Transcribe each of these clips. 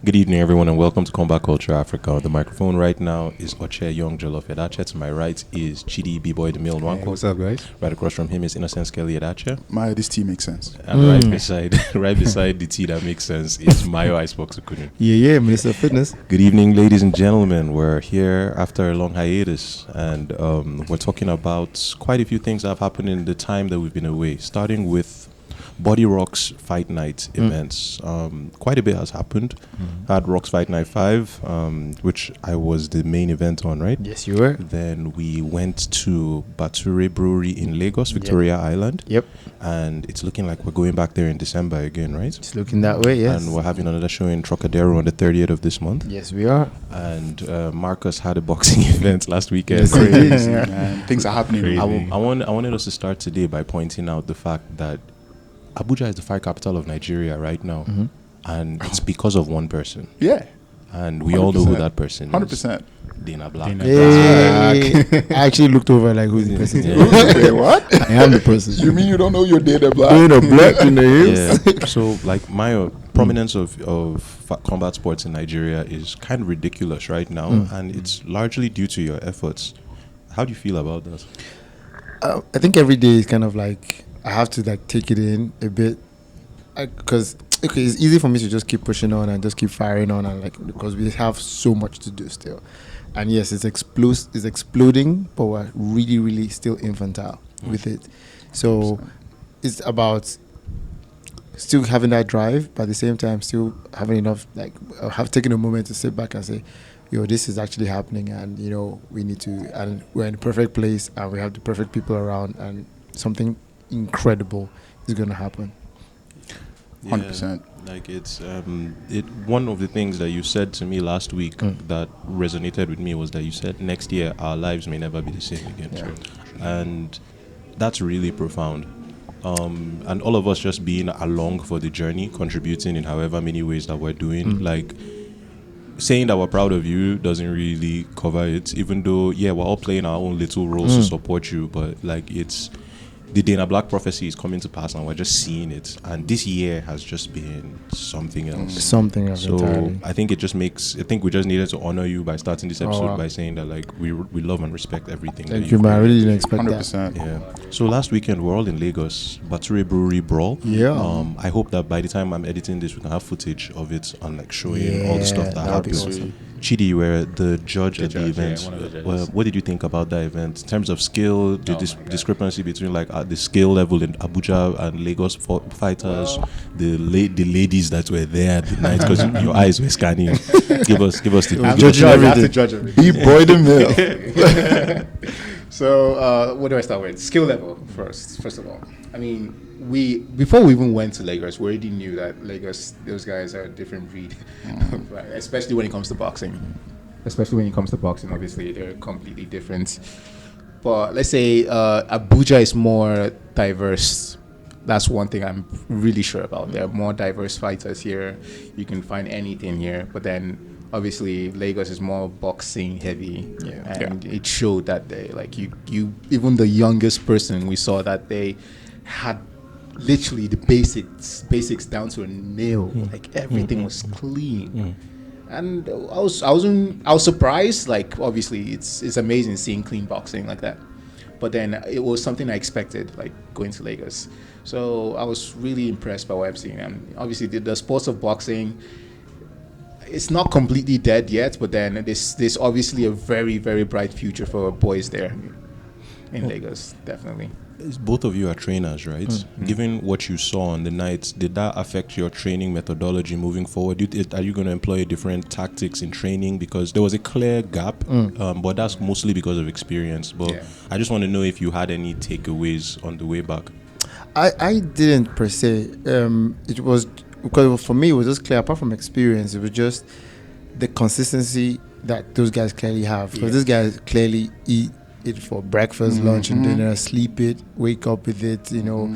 Good evening, everyone, and welcome to Combat Culture Africa. The microphone right now is Oche Young Jollof Edache. To my right is Chidi B-Boy the Mill Wanko. Hey, what's up, guys? Right across from him is Innocent Skelly Edache. Maya, this tea makes sense. And right beside the tea that makes sense is MAYO Icebox OKUNNU. Yeah, Mr. Fitness. Good evening, ladies and gentlemen. We're here after a long hiatus, and we're talking about quite a few things that have happened in the time that we've been away, starting with V-BODYROX Fight Night events. Quite a bit has happened. Had Rocks Fight Night 5, which I was the main event on, right? Yes, you were. Then we went to Bature Brewery in Lagos, Victoria Island. Yep. And it's looking like we're going back there in December again, right? It's looking that way, yes. And we're having another show in TRUCKADERO on the 30th of this month. Yes, we are. And Marcus had a boxing event last weekend. Yes, Crazy, man. Things are happening. I wanted us to start today by pointing out the fact that Abuja is the fight capital of Nigeria right now, and it's because of one person. Yeah. And we all know who that person is. 100%. Dana Black. Hey. I actually looked over like, who's the person? Wait, what? I am the person. You mean you don't know your Dana Black? Dana Black in the hills. Yeah. So, like, my prominence of combat sports in Nigeria is kind of ridiculous right now, and it's largely due to your efforts. How do you feel about that? I think every day is kind of like, I have to like take it in a bit, because it's easy for me to just keep pushing on and just keep firing on, and like, because we have so much to do still. And yes, it's exploding, but we're really, really still infantile with it. So it's about still having that drive, but at the same time still having enough, like, have taken a moment to sit back and say, yo, this is actually happening, and you know, we need to, and we're in the perfect place, and we have the perfect people around, and something incredible is going to happen. 100%. Like, it's one of the things that you said to me last week that resonated with me was that you said next year our lives may never be the same again. Yeah. And that's really profound. And all of us just being along for the journey, contributing in however many ways that we're doing, like, saying that we're proud of you doesn't really cover it, even though, yeah, we're all playing our own little roles to support you, but like, it's the Dana Black prophecy is coming to pass, and we're just seeing it. And this year has just been something else. Something else. So entirely. I think we just needed to honor you by starting this episode by saying that, like, we love and respect everything. Thank you, man. I really didn't expect 100%. that. Yeah. So last weekend we're all in Lagos, Bature Brewery Brawl. Yeah. I hope that by the time I'm editing this, we can have footage of it and like showing all the stuff that happened. Awesome. Chidi, you were the judge at the event. Yeah, one of the judges. Well, what did you think about that event in terms of skill? The discrepancy between like the skill level in Abuja and Lagos fighters, the ladies that were there at the night, because your eyes were scanning. Give us the I'm judging I have to everything. judge everything. B-Boy the Mill. So, what do I start with? Skill level first of all. I mean, before we even went to Lagos, we already knew that Lagos, those guys are a different breed, right? Especially when it comes to boxing. Obviously, they're completely different. But let's say Abuja is more diverse. That's one thing I'm really sure about. There are more diverse fighters here. You can find anything here. But then, obviously, Lagos is more boxing heavy. And it showed that they, like, you even the youngest person, we saw that they had literally the basics down to a nail. Like, everything was clean. And I was surprised. Like, obviously, it's amazing seeing clean boxing like that. But then it was something I expected, like going to Lagos. So I was really impressed by what I'm seeing. And obviously, the sports of boxing, it's not completely dead yet. But then there's obviously a very, very bright future for boys there in Lagos, definitely. Both of you are trainers, right? Given what you saw on the night, did that affect your training methodology moving forward? Are you going to employ different tactics in training? Because there was a clear gap, but that's mostly because of experience. But I just want to know if you had any takeaways on the way back. I didn't per se. It was because for me it was just clear. Apart from experience, it was just the consistency that those guys clearly have. Because these guys clearly eat it for breakfast, lunch, and dinner, sleep it, wake up with it, you know,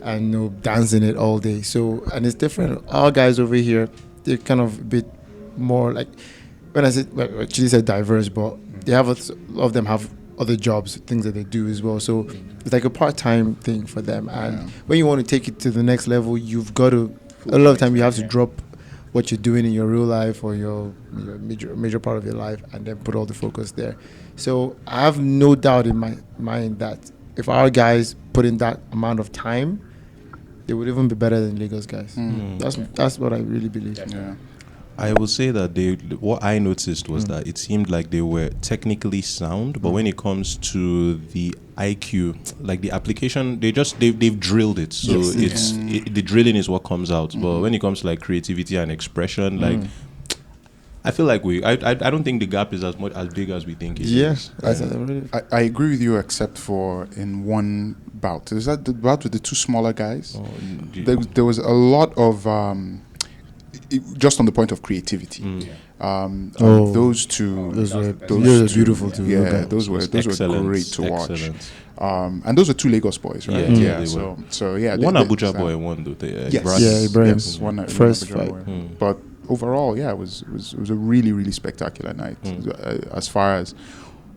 and you know, dance in it all day. So, and it's different. Our guys over here, they're kind of a bit more like, when I said, well, actually said diverse, but they have a lot of them have other jobs, things that they do as well. So it's like a part-time thing for them. And when you want to take it to the next level, you've got to, a lot of time you have to drop what you're doing in your real life or your major part of your life, and then put all the focus there. So I have no doubt in my mind that if our guys put in that amount of time, they would even be better than Lagos guys. That's what I really believe. Yeah. I will say that what I noticed was that it seemed like they were technically sound, but when it comes to the IQ, like the application, they've drilled it. So the drilling is what comes out. But when it comes to like creativity and expression, like I feel like I don't think the gap is as big as we think it is. I agree with you, except for in one bout. Is that the bout with the two smaller guys? There was a lot of just on the point of creativity. Those two, those were beautiful too. Yeah, those were great to watch. And those were two Lagos boys, right? Yeah, so yeah, one Abuja boy and one Ibrahim. Yes, one first Abuja fight. boy. But overall, yeah, it was a really, really spectacular night as far as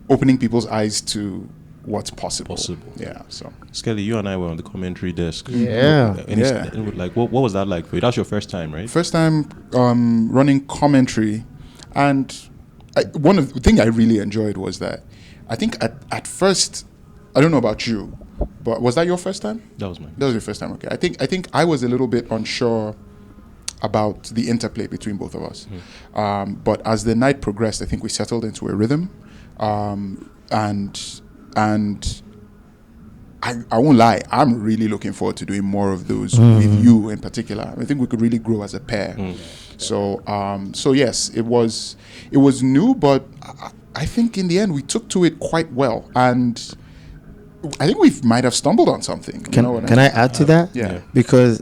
opening people's eyes to what's possible. Yeah. So Skelly, you and I were on the commentary desk. Like what was that like for you? That's your first time, right? First time running commentary, and one of the thing I really enjoyed was that I think at first, I don't know about you, but was that your first time? That was mine. That was your first time. Okay. I think I was a little bit unsure about the interplay between both of us, but as the night progressed, I think we settled into a rhythm, and I won't lie, I'm really looking forward to doing more of those with you in particular. I think we could really grow as a pair. So yes, it was new, but I think in the end we took to it quite well, and I think we might have stumbled on something. Can I add to that? Yeah. Because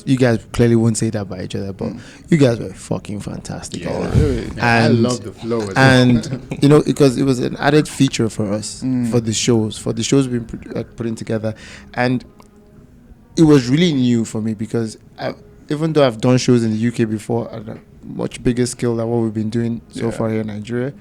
you guys clearly wouldn't say that by each other, but you guys were fucking fantastic. And I love the flow as and because it was an added feature for us for the shows we've been putting together, and it was really new for me because even though I've done shows in the UK before at a much bigger scale than what we've been doing so far here in Nigeria,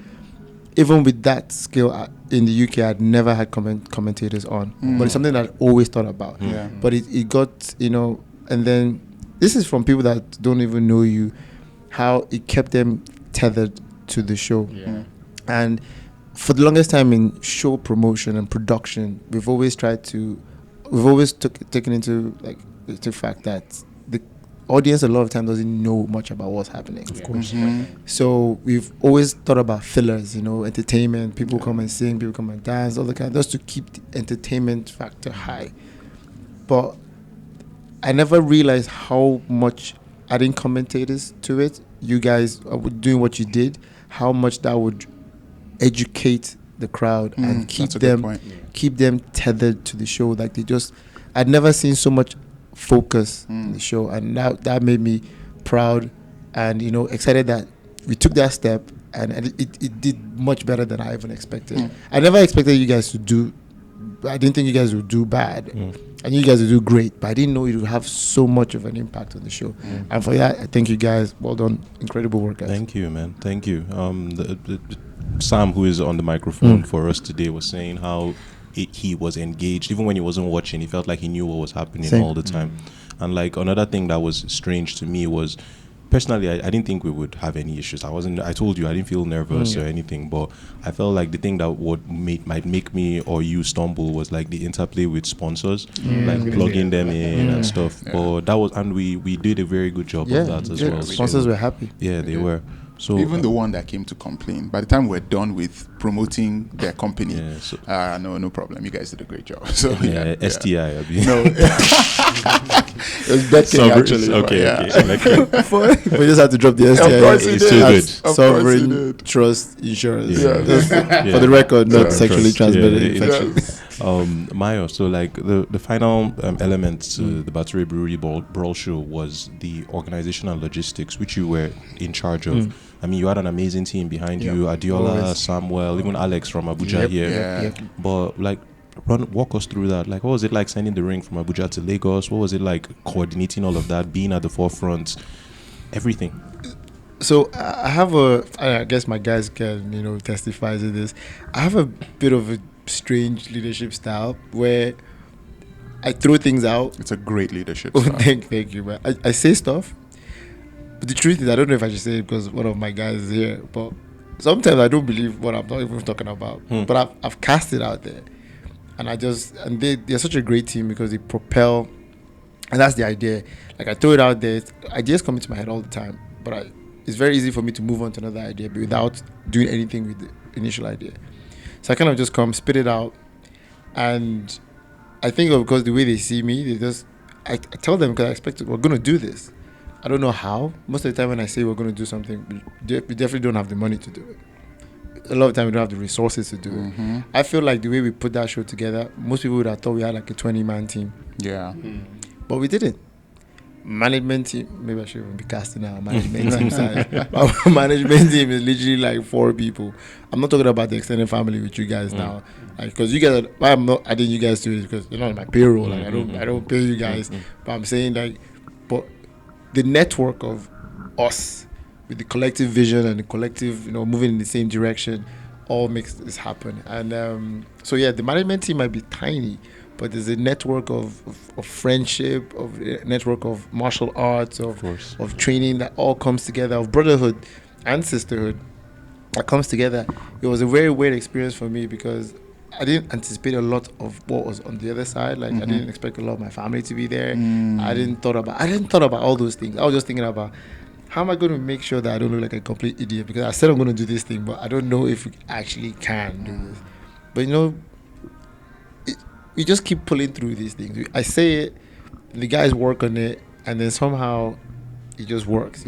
even with that skill in the UK, I'd never had commentators on. But it's something that I always thought about. But it got, and then this is from people that don't even know you, how it kept them tethered to the show. And for the longest time in show promotion and production, we've always taken into like the fact that the audience a lot of time doesn't know much about what's happening. Of course. So we've always thought about fillers, entertainment. People come and sing, people come and dance, all the kind, just to keep the entertainment factor high. But I never realized how much adding commentators to it, you guys doing what you did, how much that would educate the crowd and keep them tethered to the show. Like I'd never seen so much focus in the show, and that made me proud and excited that we took that step, and it did much better than I even expected. I never expected you guys to do. I didn't think you guys would do bad. I knew you guys would do great, but I didn't know it would have so much of an impact on the show. And for that, I thank you guys. Well done, incredible work, guys. Thank you, man. Thank you. Sam, who is on the microphone for us today, was saying how he was engaged even when he wasn't watching. He felt like he knew what was happening all the time. And like another thing that was strange to me was, personally, I didn't think we would have any issues. I told you I didn't feel nervous or anything, but I felt like the thing that might make me or you stumble was like the interplay with sponsors, like plugging them in and stuff. But that was, and we did a very good job of that as well. Sponsors were happy. Yeah, they were. So even the one that came to complain, by the time we're done with promoting their company, no problem. You guys did a great job. So STI. No, it was betting actually. Okay. We just had to drop the STI. Of course it's too good. Sovereign Trust Insurance. Yeah. For the record, not sexually transmitted infections. MAYO, so like the final element to the Bature Brewery Brawl show was the organization and logistics, which you were in charge of. I mean, you had an amazing team behind you, Adiola, Samuel, even Alex from Abuja here. But like, walk us through that. Like, what was it like sending the ring from Abuja to Lagos? What was it like coordinating all of that, being at the forefront, everything? So I guess my guys can, testify to this. I have a bit of a strange leadership style where I throw things out. It's a great leadership style. Thank you, man. I say stuff, But the truth is, I don't know if I should say it because one of my guys is here, but sometimes I don't believe what I'm not even talking about. But I've cast it out there, and they're such a great team because they propel, and that's the idea. Like I throw it out there, ideas come into my head all the time, but it's very easy for me to move on to another idea without doing anything with the initial idea. So I kind of just come, spit it out, and I think because the way they see me, I tell them because I expect we're going to do this. I don't know how. Most of the time when I say we're going to do something, we definitely don't have the money to do it. A lot of the time we don't have the resources to do it. I feel like the way we put that show together, most people would have thought we had like a 20-man team. Yeah. But we didn't. Management team, maybe I should even be casting our management team side. Our management team is literally like 4 people. I'm not talking about the extended family with you guys now. Like, because you guys, why I'm not adding you guys to it because you're not on my payroll. Like, I don't pay you guys. But I'm saying like, but the network of us with the collective vision and the collective, moving in the same direction, all makes this happen. And so yeah, the management team might be tiny, but there's a network of friendship, of a network of martial arts, of training that all comes together, of brotherhood and sisterhood that comes together. It was a very weird experience for me because I didn't anticipate a lot of what was on the other side. Like I didn't expect a lot of my family to be there. I didn't thought about all those things. I was just thinking about how am I going to make sure that I don't look like a complete idiot because I said I'm going to do this thing, but I don't know if we actually can do this. But we just keep pulling through these things. I say it, the guys work on it, and then somehow it just works.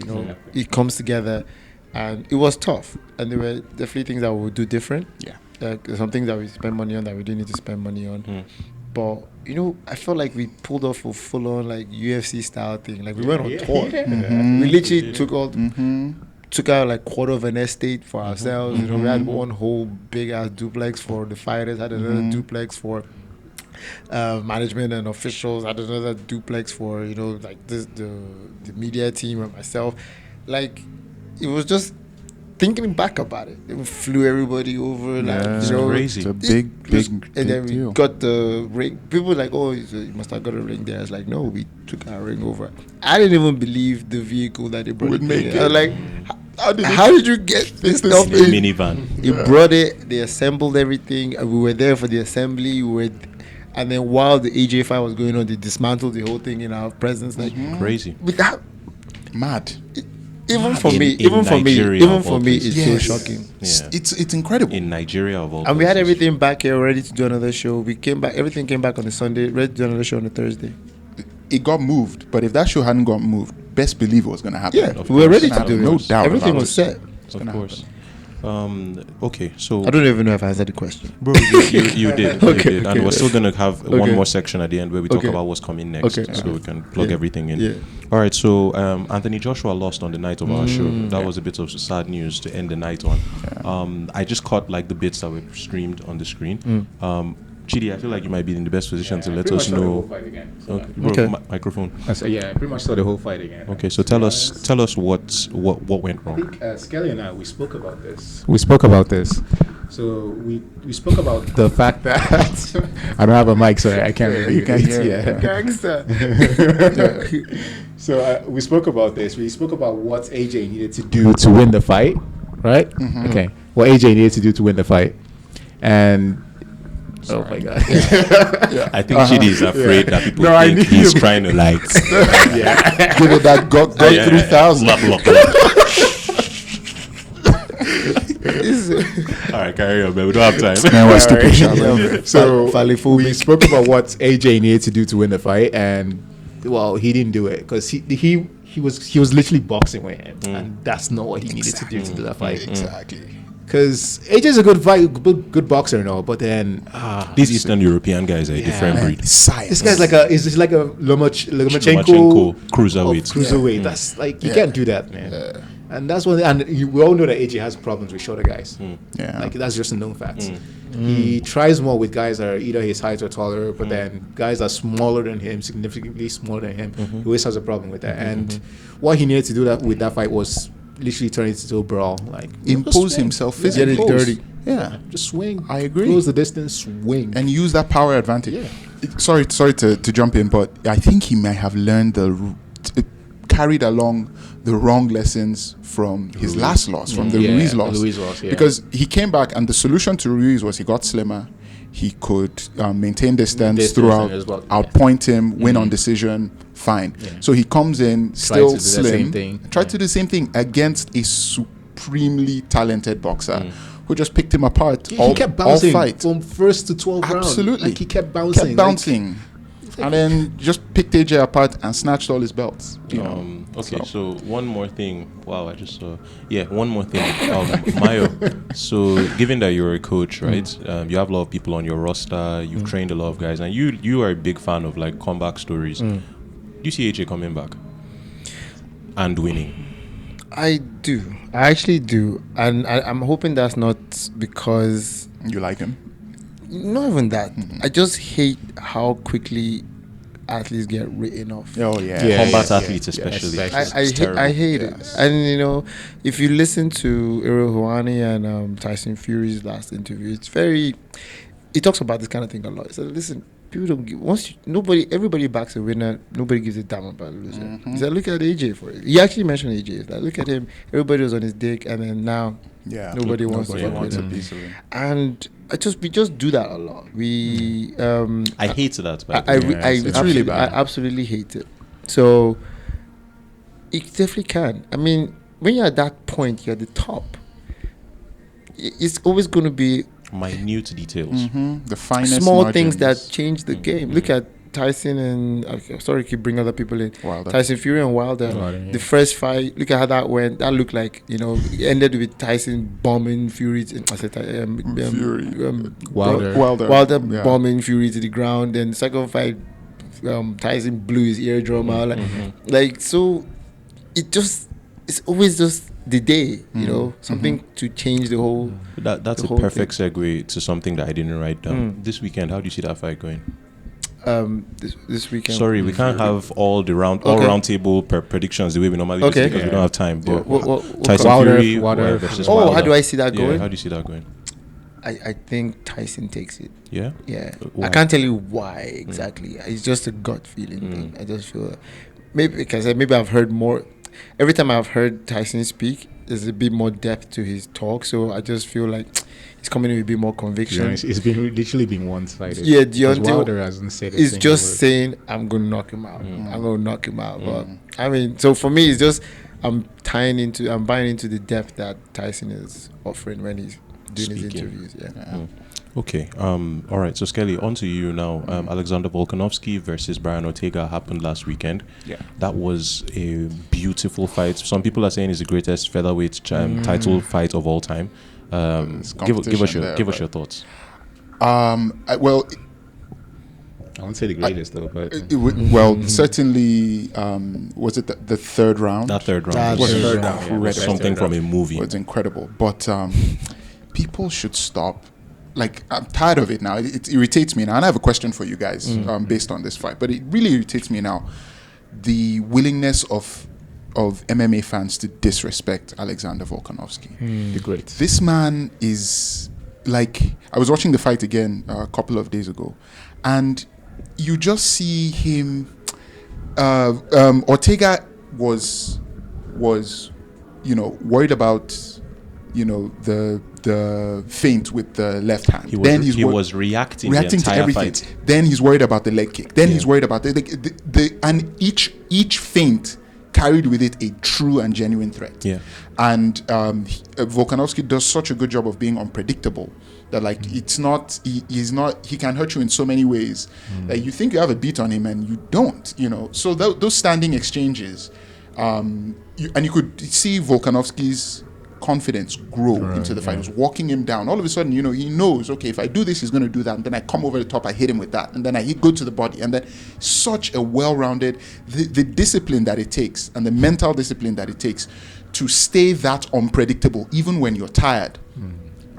It comes together, and it was tough. And there were definitely things that we would do different. Yeah. There's some things that we spend money on that we didn't need to spend money on. But I felt like we pulled off a full-on like UFC style thing. Like we went on tour. We literally took out like quarter of an estate for ourselves. We had one whole big ass duplex for the fighters. Had another duplex for management and officials. Had another duplex for like the media team and myself. Like it was just. Thinking back about it, we flew everybody over. Crazy. It's a big and then we deal. got the ring. People were like, oh, you must have got a ring there. I was like, no, we took our ring over. I didn't even believe the vehicle that they brought Would it. make in. it. I was like, how did you get this stuff In a in? minivan. They brought it. They assembled everything. And we were there for the assembly. And then while the AJ fight was going on, they dismantled the whole thing in our presence. Like Crazy. with that, Mad. even for me, Nigeria, it's so shocking. Yeah. It's incredible. In Nigeria of all And we had places. everything back here ready to do another show. We came back, everything came back on the Sunday, ready to do another show on the Thursday. It got moved, but if that show hadn't got moved, best believe it was going to happen. Yeah, Of we were course. ready to do it. No doubt Everything about was it. set. Of course. Okay, so I don't even know if I answered the question. bro, you did. You did. And we're still gonna have one Okay. more section at the end where we talk Okay. about what's coming next, Okay. so we can plug Yeah. everything in. Yeah. All right. So Anthony Joshua lost on the night of our show. That was a bit of sad news to end the night on. I just caught like the bits that were streamed on the screen. Chidi, I feel like you might be in the best position to let us know. Okay, bro, Okay. microphone. Yeah, I pretty much saw the whole fight again. Okay, so tell us what went I wrong. think Skelly and I, we spoke about this. So we spoke about the fact that I don't have a mic, sorry, I can't really. You can hear. Yeah. Gangster. So we spoke about this. We spoke about what AJ needed to do to win the fight, right? Okay. What AJ needed to do to win the fight, and oh my god. I think Chidi is afraid that people No, I think knew he's you- trying to like. Give it that got 3,000. Lock. All right, carry on, man. We don't have time. Man, we're stupid. Alright. Shabba. So we spoke about what AJ needed to do to win the fight, and well, he didn't do it because he was literally boxing with him, and that's not what he needed to do to do that fight. Exactly. Because AJ's a good boxer and all, but then These Eastern European guys are a different Man, breed. science. this guy's like a Lomachenko Lomachenko, cruiserweight. cruiserweight. That's like you can't do that, man. And that's one. And we all know that AJ has problems with shorter guys. Yeah. Like that's just a known fact. He tries more with guys that are either his height or taller, but then guys that are smaller than him, significantly smaller than him, he always has a problem with that. And what he needed to do with that fight was literally turn it into a brawl, like Impose himself physically. Get it dirty. Yeah. just swing. I agree. Close the distance, swing. And use that power advantage. Yeah. Sorry to jump in, but I think he might have learned carried along the wrong lessons from his last loss, from the Ruiz loss. Ruiz loss, Because he came back, and the solution to Ruiz was he got slimmer. He could maintain distance throughout, outpoint him, win on decision, fine. Yeah. So he comes in still slim, tried to do the same thing against a supremely talented boxer who just picked him apart. He kept bouncing from first to 12 rounds. Absolutely. Like he kept bouncing. And then just picked AJ apart and snatched all his belts. Okay, so one more thing. Wow, I just saw. Yeah, one more thing. Mayo, so given that you're a coach, right? You have a lot of people on your roster. You've trained a lot of guys, and you are a big fan of like comeback stories. Do you see AJ coming back and winning? I do. I actually do, and I'm hoping that's not because you like him. Not even that. I just hate how quickly athletes get written off. Oh yeah, combat athletes especially. I hate it. And you know, if you listen to Errol Houani and Tyson Fury's last interview, he talks about this kind of thing a lot. He said, listen, people don't give, everybody backs a winner, nobody gives a damn about a loser. He said, look at AJ for it. He actually mentioned AJ. Like, look at him, everybody was on his dick, and then now nobody wants to fuck with him. And we just do that a lot. I hate that. It's really bad. I absolutely hate it. So it definitely can. I mean, when you're at that point, you're at the top. It's always going to be minute details, the finest small margins. Things that change the game. Look at Tyson and sorry, keep bringing other people in. Wilder. Tyson Fury and Wilder. The first fight, look at how that went. That looked like, it ended with Tyson bombing Fury. Wilder bombing Fury to the ground. Then the second fight, Tyson blew his eardrum out. So it's always just the day, something to change the whole. That's a perfect segue to something that I didn't write down. This weekend, how do you see that fight going? This weekend. Sorry, we can't have all round table predictions the way we normally do because we don't have time. But Tyson Fury versus Wilder. How do I see that going? How do you see that going? I think Tyson takes it. Yeah? Yeah. Why? I can't tell you why exactly. It's just a gut feeling thing. I just feel maybe I've heard more. Every time I've heard Tyson speak, there's a bit more depth to his talk. So I just feel like he's coming in with a bit more conviction. Yeah, it's literally been one-sided. Yeah, Deontay Wilder hasn't said it's just saying, I'm going to knock him out. I'm going to knock him out. But I mean, so for me, it's just I'm buying into the depth that Tyson is offering when he's doing his interviews. Yeah. Okay. All right. So Skelly, on to you now. Alexander Volkanovski versus Brian Ortega happened last weekend. Yeah. That was a beautiful fight. Some people are saying it's the greatest featherweight title fight of all time. Give us your thoughts. I won't say the greatest though, but certainly was it the third round? That third round was something from a movie. It was incredible, but people should stop. Like, I'm tired of it now. It irritates me now, and I have a question for you guys based on this fight. But it really irritates me now, the willingness of MMA fans to disrespect Alexander Volkanovski. The great. This man is like, I was watching the fight again a couple of days ago, and you just see him. Ortega was worried about the feint with the left hand. He was reacting the entire to everything. Fight. Then he's worried about the leg kick. Then he's worried about and each feint carried with it a true and genuine threat. Yeah. And Volkanovski does such a good job of being unpredictable that he can hurt you in so many ways that you think you have a beat on him and you don't. So those standing exchanges, and you could see Volkanovski's confidence grow into the fight. He was walking him down. All of a sudden, he knows, okay, if I do this, he's going to do that. And then I come over the top, I hit him with that. And then I go to the body. And then such a well-rounded, the discipline that it takes and the mental discipline that it takes to stay that unpredictable, even when you're tired.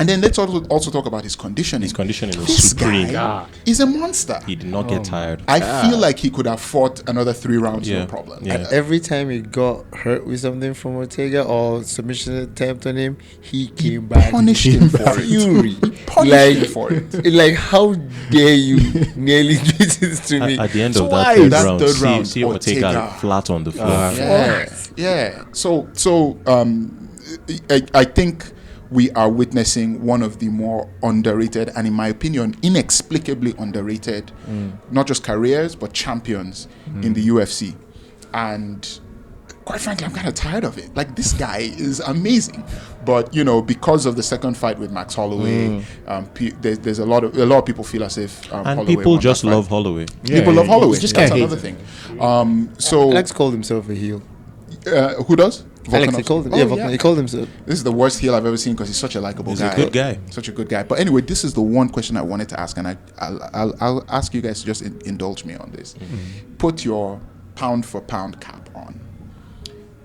And then let's also talk about his conditioning. His conditioning was This supreme. guy is a monster. He did not get tired. I feel like he could have fought another 3 rounds, no problem. Yeah. Every time he got hurt with something from Ortega or submission attempt on him, he came back. Punished him for it. Fury. Punished him for it. Like, how dare you nearly do this to me? At the end of why that is that round, third round see Ortega Ortega flat on the floor. Yeah. So I think we are witnessing one of the more underrated and, in my opinion, inexplicably underrated, not just careers but champions in the UFC. And quite frankly, I'm kind of tired of it. Like, this guy is amazing, but because of the second fight with Max Holloway, there's a lot of people feel as if And Holloway people won that just fight. love Holloway. People love Holloway. just That's can't another hate thing. So Alex called himself a heel. who does? Alex, he called him. He called himself. This is the worst heel I've ever seen because he's such a likable He's guy. a good guy. Such a good guy. But anyway, this is the one question I wanted to ask, and I'll ask you guys to just indulge me on this. Put your pound for pound cap on.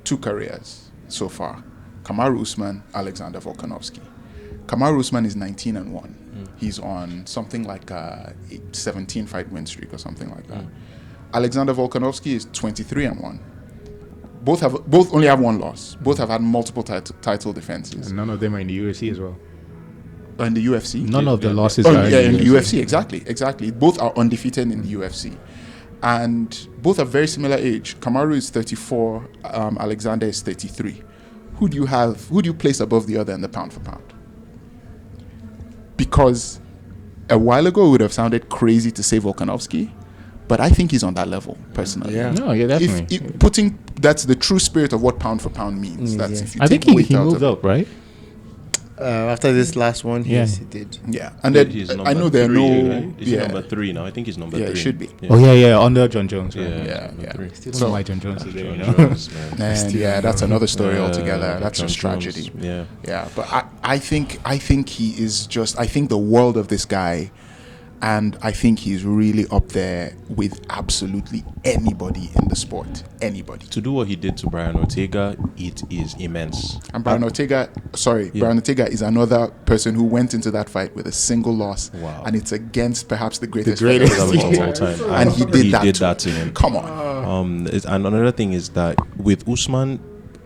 2 careers so far: Kamaru Usman, Alexander Volkanovski. Kamaru Usman is 19-1. He's on something like a 17 fight win streak or something like that. Alexander Volkanovski is 23-1. Both only have 1 loss. Both have had multiple title defenses. And none of them are in the UFC as well. In the UFC, None of the losses Oh, are yeah, in the UFC, exactly. Both are undefeated in the UFC, and both are very similar age. Kamaru is 34. Alexander is 33. Who do you place above the other in the pound for pound? Because a while ago it would have sounded crazy to say Volkanovski, but I think he's on that level personally. Yeah. No, yeah, definitely. That's the true spirit of what pound for pound means. That's if you I think take weight he out moved of- up, right? After this last one, yes, he did. Yeah, and then He's I know there are 3, no. right? Is he number 3 now? I think he's number 3. Yeah, it should be. Yeah. Oh yeah, under John Jones. Right? Yeah. number 3. Still don't know why John Jones is there. John You know? Jones, man. And yeah, that's another story altogether. Yeah, That's John just tragedy. Jones, Yeah. But I think he is just. I think the world of this guy, and I think he's really up there with absolutely anybody in the sport. Anybody. To do what he did to Brian Ortega, it is immense. And Brian Ortega is another person who went into that fight with a single loss. Wow. And it's against perhaps the greatest Of fighter all time. And he did that to him. Come on. And another thing is that with Usman,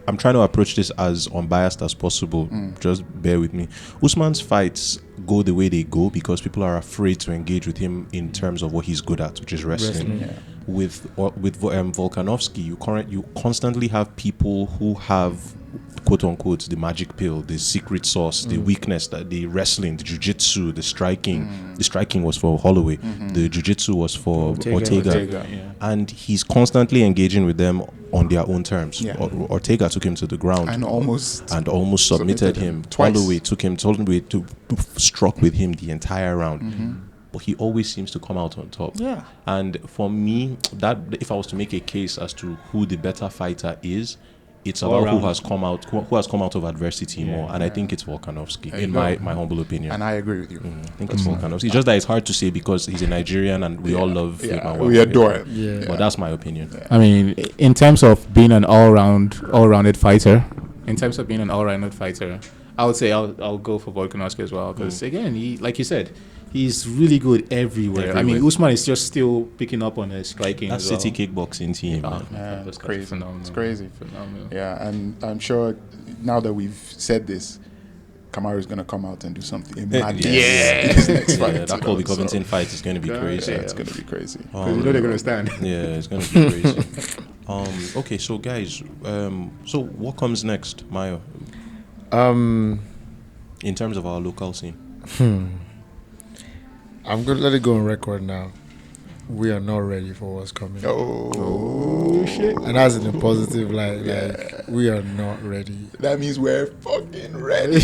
I'm trying to approach this as unbiased as possible. Just bear with me. Usman's fights go the way they go because people are afraid to engage with him in terms of what he's good at, which is wrestling. With Volkanovski, you constantly have people who have, quote unquote, the magic pill, the secret sauce, the weakness, that the wrestling, the jiu-jitsu, the striking. The striking was for Holloway. The jiu-jitsu was for Ortega. And he's constantly engaging with them on their own terms. Ortega took him to the ground And almost submitted him. Twice. Holloway struck with him the entire round. But he always seems to come out on top. Yeah. And for me, that if I was to make a case as to who the better fighter is, it's about who has come out of adversity more, and I think it's Volkanovski, in my humble opinion. And I agree with you. I think it's Volkanovski. It's just that it's hard to say because he's a Nigerian and we all love him. We adore him. Yeah. But that's my opinion. I mean, in terms of being an all-rounded fighter, I would say I'll go for Volkanovski as well because again, he, like you said, he's really good everywhere. I mean, Usman is just still picking up on his striking. That City kickboxing team. Yeah, that's crazy. phenomenal. It's crazy. Phenomenal. Yeah, and I'm sure now that we've said this, Kamaru is going to come out and do something. In his next fight. That Colby Covington fight is going to be crazy. Yeah, it's going to be crazy. Because you know they're going to stand. Yeah, it's going to be crazy. Okay, so guys, so what comes next, Mayo? In terms of our local scene. I'm going to let it go on record now. We are not ready for what's coming. Oh, shit. And that's in a positive light. Like, we are not ready. That means we're fucking ready.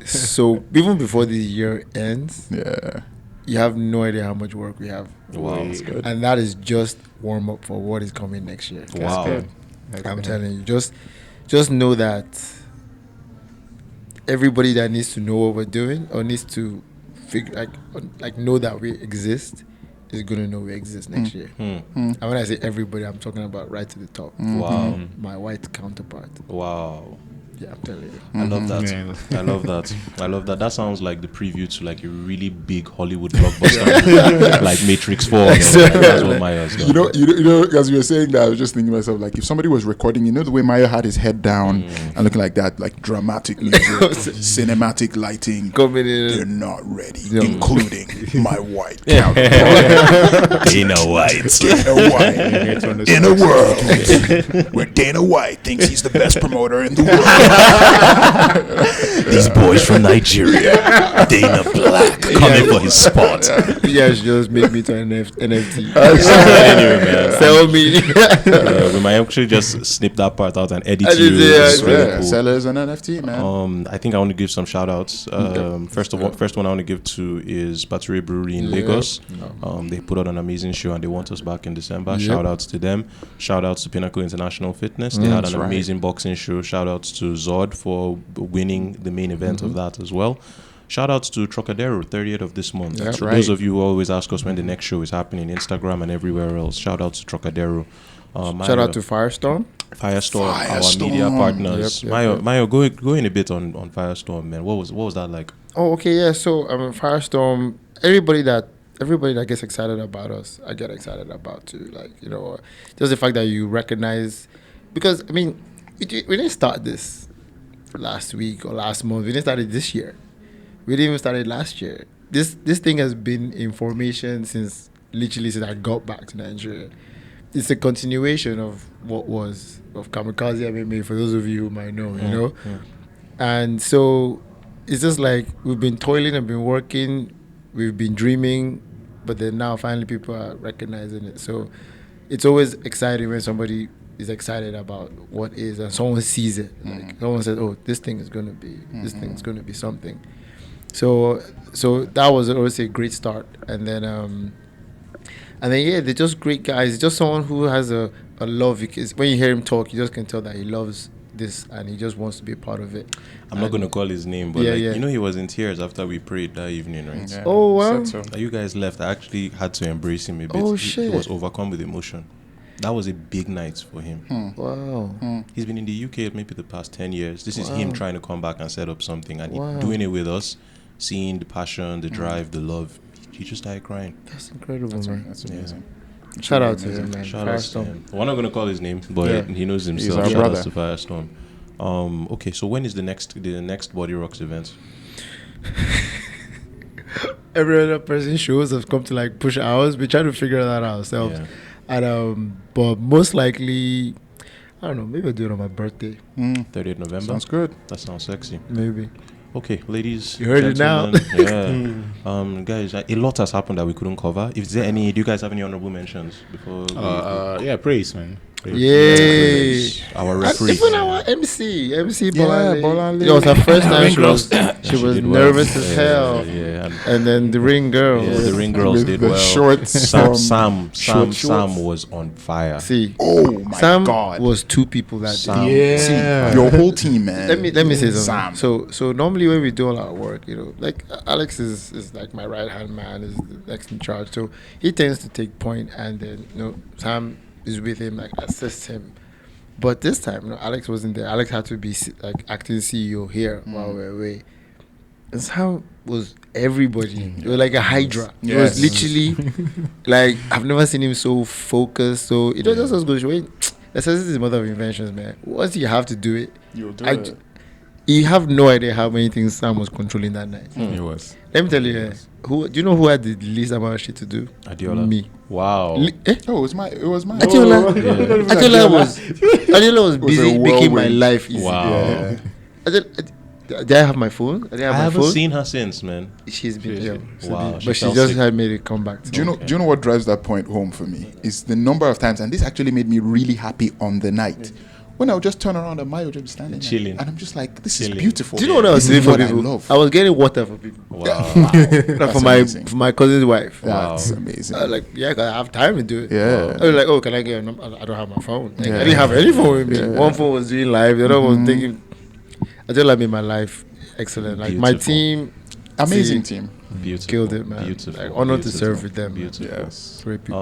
So even before the year ends, Yeah. you have no idea how much work we have. Wow, that's good. And that is just warm up for what is coming next year. Wow. I'm telling you, just know that everybody that needs to know what we're doing or needs to figure like know that we exist is gonna know we exist next year. And when I say everybody, I'm talking about right to the top. Wow. My white counterpart. Wow. Yeah, I'm telling you. I love that. Yeah. I love that. I love that. That sounds like the preview to like a really big Hollywood blockbuster, like Matrix 4. Man. That's what Maya has done. You know, as you were saying that, I was just thinking to myself, like, if somebody was recording, you know, the way Mayo had his head down and looking like that, like dramatic music, cinematic lighting. Coming in. They're not ready, including my white counterpart, Dana White. Dana White. In a world where Dana White thinks he's the best promoter in the world. These boys from Nigeria, Dana Black, coming for his spot. You guys just make me to an NFT. Anyway, man, Sell me. we might actually just snip that part out and edit Edit you. it, yeah, It's really Yeah, cool. sellers and NFT, man. I think I want to give some shout outs. First one I want to give to is Bature Brewery in Lagos. They put out an amazing show and they want us back in December. Yep. Shout outs to them. Shout outs to Pinnacle International Fitness. They had an That's right. amazing boxing show. Shout outs to Zod for winning the main event of that as well. Shout outs to Truckadero, 30th of this month. That's So right. those of you who always ask us when the next show is happening, Instagram and everywhere else. Shout out to Truckadero. Shout out to Firestorm. Firestorm, our Firestorm. media partners. Yep, yep, Mayo, go in a bit on Firestorm, man. What was that like? Oh, okay, yeah. So Firestorm. Everybody that gets excited about us, I get excited about too. Like, you know, just the fact that you recognize, because I mean, we didn't start this last week or last month. We didn't start it this year. We didn't even start it last year. This thing has been in formation since I got back to Nigeria. It's a continuation of what was of Kamikaze MMA, for those of you who might know, you know. And so it's just like we've been toiling and been working, we've been dreaming, but then now finally people are recognizing it. So it's always exciting when somebody is excited about what is and someone sees it. Like someone says, "Oh, this thing is going to be something." So that was always a great start, and then yeah, they're just great guys. It's just someone who has a love. Because when you hear him talk, you just can tell that he loves this and he just wants to be a part of it. I'm not going to call his name, but you know, he was in tears after we prayed that evening, right? Yeah. Oh, wow. So. You guys left. I actually had to embrace him a bit. Oh, He shit. was overcome with emotion. That was a big night for him. Wow. He's been in the UK maybe the past 10 years. This is him trying to come back and set up something, and Wow. doing it with us, seeing the passion, the drive, the love. He just started crying. That's incredible, man. That's amazing. Shout out to him, man. Shout out to Firestorm. him. We're not going to call his name, but Yeah. he knows himself. our Shout brother. out to Firestorm. Okay, so when is the next BODYROX event? Every other person shows have come to like push ours. We try to figure that out ourselves. Yeah. And but most likely, I don't know, maybe I'll do it on my birthday. 30th November. Sounds good. That sounds sexy. Maybe. Okay, ladies. You heard it now. gentlemen, yeah. Guys, a lot has happened that we couldn't cover. Is there any? Do you guys have any honorable mentions before? Yeah, praise, man. Praise. Yay. Our And referee. even our MC Yeah, Bolanle. Bolanle. It was her first time. She was did well. nervous as hell. Yeah, And then the ring girl. yeah, the ring girls With did the well. shorts Sam shorts. was on fire. See, Oh my Sam God. was two people that Sam. day. See, your whole team, man. Let me say Sam. something. So normally when we do all our work, you know, like Alex is like my right hand man, is the next in charge. So he tends to take point, and then Sam is with him, like assists him. But this time, Alex wasn't there. Alex had to be like acting CEO here while we were away. And Sam was everybody. It was like a hydra. It was Yes. literally like I've never seen him so focused. So it just goes to show. This is the mother of inventions, man. Once you have to do it, You'll do it. you have no idea how many things Sam was controlling that night. It was. Let me tell you, do you know who had the least amount of shit to do? Adiola. Me. Wow. Oh, it was mine. Adiola was was busy a making my whirlwind. life easy. Wow. Yeah. Did I have my phone? I didn't have I my haven't phone. seen her since, man. She's been ill. Wow. But she fell just sick. had made a comeback. Do you know what drives that point home for me? Is the number of times, and this actually made me really happy on the night. When I would just turn around and Mayo just be standing there, Chilling. and I'm just like, this Chilling. is beautiful. Do you know what I was This is doing for what people? I love. I was getting water for people. Wow. Like amazing. for my cousin's wife. That's Wow. amazing. Like, yeah, 'cause I have time to do it. Yeah. I was like, oh, can I get a number? I don't have my phone. Like, Yeah. I didn't have any phone with me. Yeah. One phone was doing live, the other one was taking. I just like made my life excellent. Like my Beautiful. team, Amazing team. Beautiful. killed it, man. Beautiful. Like honored to Beautiful. serve with them. Man. Beautiful. Yes. Great people.